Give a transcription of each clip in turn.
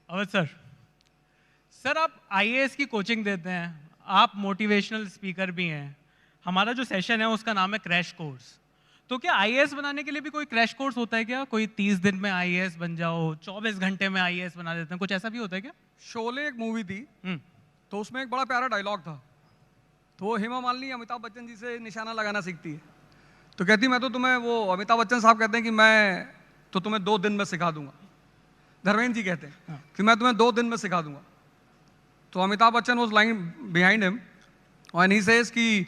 Awadh sir, sir आप IAS की coaching देते हैं, आप मोटिवेशनल स्पीकर भी हैं। हमारा जो सेशन है उसका नाम है क्रैश कोर्स। तो क्या आईएएस बनाने के लिए भी कोई क्रैश कोर्स होता है क्या? कोई 30 दिन में आईएएस बन जाओ, 24 घंटे में आईएएस बना देते हैं, कुछ ऐसा भी होता है क्या? शोले एक मूवी थी, तो उसमें एक बड़ा प्यारा डायलॉग था। तो वो हेमा मालिनी अमिताभ बच्चन जी से निशाना लगाना सीखती है। तो कहती मैं तो तुम्हें, वो अमिताभ बच्चन साहब कहते हैं कि मैं तो तुम्हें 2 दिन में सिखा दूंगा। धर्मेंद्र जी कहते हैं कि मैं तुम्हें 2 दिन में सिखा दूंगा। तो Amitabh Bachchan was lying behind him and he says कि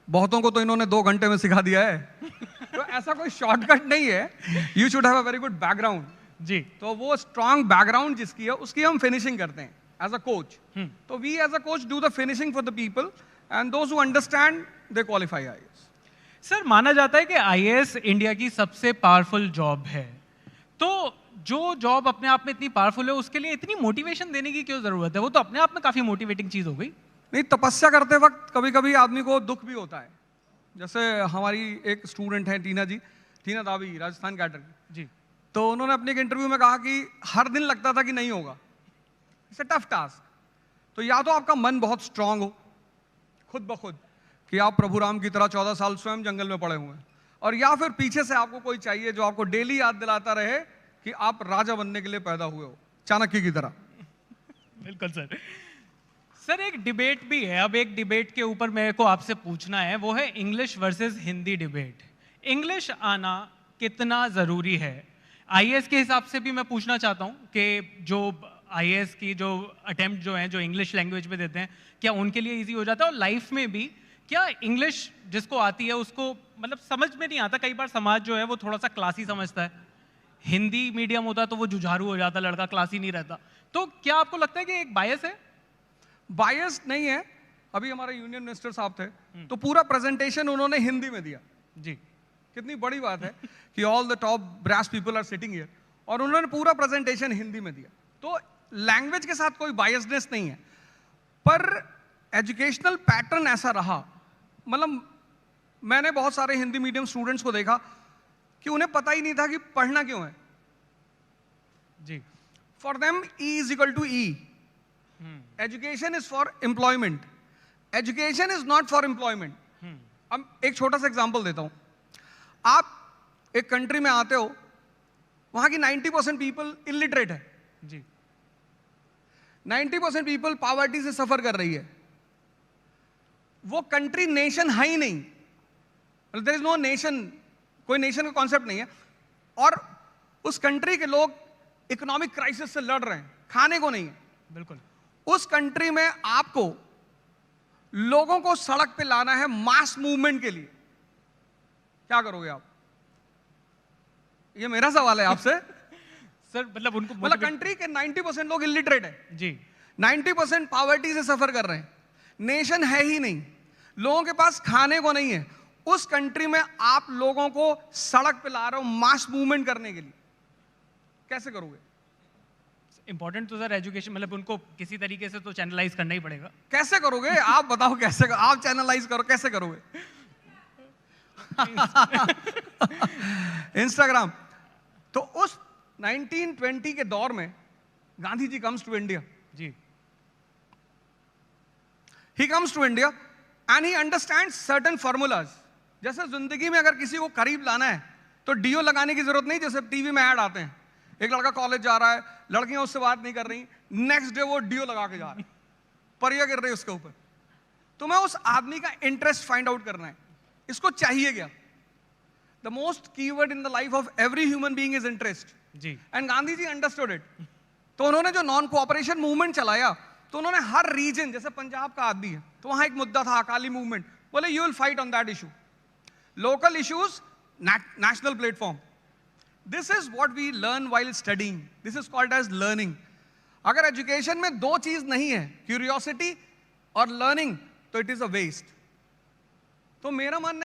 बहुतों को तो इन्होंने 2 घंटे में सिखा दिया है। तो ऐसा कोई शॉर्टकट नहीं है, you should have a very good background जी। तो वो स्ट्रांग बैकग्राउंड जिसकी है उसकी हम फिनिशिंग करते हैं एज अ कोच। तो we as a coach do the finishing for the people and those who understand they qualify IAS. Sir माना जाता है कि आईएएस इंडिया की सबसे पावरफुल जॉब है। तो जो जॉब अपने आप में इतनी पावरफुल है उसके लिए इतनी मोटिवेशन देने की क्यों जरूरत है? वो तो अपने आप में काफी मोटिवेटिंग चीज हो गई। नहीं, तपस्या करते वक्त कभी कभी आदमी को दुख भी होता है। जैसे हमारी एक स्टूडेंट है टीना दावी, राजस्थान कैडर की जी। तो उन्होंने अपने एक इंटरव्यू में कहा कि हर दिन लगता था कि नहीं होगा, इट्स अ टफ टास्क। तो या तो आपका मन बहुत स्ट्रांग हो खुद ब खुद कि आप प्रभु राम की तरह 14 साल स्वयं जंगल में पड़े हुए हैं, और या फिर पीछे से आपको कोई चाहिए जो आपको डेली याद दिलाता रहे कि आप राजा बनने के लिए पैदा हुए हो, चाणक्य की तरह। बिल्कुल सर। सर एक डिबेट भी है, अब एक डिबेट के ऊपर मेरे को आपसे पूछना है, वो है English versus Hindi debate. English आना कितना जरूरी है? आईएएस के हिसाब से भी मैं पूछना चाहता हूं कि जो आईएएस की जो अटेम्प्ट जो हैं, जो इंग्लिश लैंग्वेज में देते हैं, क्या उनके लिए इजी हो जाता है? और लाइफ में भी क्या इंग्लिश जिसको आती है उसको मतलब समझ में नहीं आता? कई बार समाज जो है वो थोड़ा सा क्लासी समझता है, हिंदी मीडियम होता तो वो जुझारू हो जाता, लड़का क्लासी नहीं रहता। तो क्या आपको लगता है कि एक बायस है? बायस नहीं है। अभी हमारे यूनियन मिनिस्टर साहब थे तो पूरा प्रेजेंटेशन उन्होंने हिंदी में दिया। जी। कितनी बड़ी बात है कि all the top brass people are sitting here, और उन्होंने पूरा प्रेजेंटेशन हिंदी में दिया। तो लैंग्वेज के साथ कोई बायसनेस नहीं है, पर एजुकेशनल पैटर्न ऐसा रहा। मतलब मैंने बहुत सारे हिंदी मीडियम स्टूडेंट्स को देखा कि उन्हें पता ही नहीं था कि पढ़ना क्यों है। जी। For them E is equal to E. Education is for employment, education is not for employment. अब एक छोटा सा एग्जांपल देता हूं। आप एक कंट्री में आते हो, वहां की 90% पीपल इलिटरेट है। जी। 90% पीपल पॉवर्टी से सफर कर रही है। वो कंट्री नेशन है ही नहीं, देयर इज नो नेशन, कोई नेशन का कॉन्सेप्ट नहीं है। और उस कंट्री के लोग इकोनॉमिक क्राइसिस से लड़ रहे हैं, खाने को नहीं है। बिल्कुल। उस कंट्री में आपको लोगों को सड़क पे लाना है मास मूवमेंट के लिए, क्या करोगे आप? ये मेरा सवाल है आपसे। सर मतलब उनको मतलब कंट्री के 90% लोग इलिटरेट है जी, 90% पॉवर्टी से सफर कर रहे हैं, नेशन है ही नहीं, लोगों के पास खाने को नहीं है। उस कंट्री में आप लोगों को सड़क पे ला रहे हो मास मूवमेंट करने के लिए, कैसे करोगे? इंपॉर्टेंट तो सर एजुकेशन, मतलब उनको किसी तरीके से तो चैनलाइज करना ही पड़ेगा। कैसे करोगे आप बताओ, कैसे आप चैनलाइज करो, कैसे करोगे? इंस्टाग्राम। तो उस 1920 के दौर में Gandhi ji comes to India. जी। He comes to India and he understands certain formulas. जैसे जिंदगी में अगर किसी को करीब लाना है तो डीओ लगाने की जरूरत नहीं। जैसे टीवी में ऐड आते हैं, एक लड़का कॉलेज जा रहा है, लड़कियां उससे बात नहीं कर रही, नेक्स्ट डे वो डीओ लगा के जा रहा है, परिया गिर रही है उसके ऊपर। तो मैं उस आदमी का इंटरेस्ट फाइंड आउट करना है, इसको चाहिए क्या? The most keyword in the life of every human being is interest. जी। And Gandhi ji understood it. तो उन्होंने जो नॉन कोऑपरेशन मूवमेंट चलाया, तो उन्होंने हर रीजन, जैसे पंजाब का आदमी है तो वहां एक मुद्दा था अकाली मूवमेंट, बोले you will fight on that issue. Local issues, national platform. This is what we learn while studying, this is called as learning. अगर एजुकेशन में 2 चीज नहीं है, क्यूरियोसिटी और लर्निंग, तो इट इज अ वेस्ट। तो मेरा मानना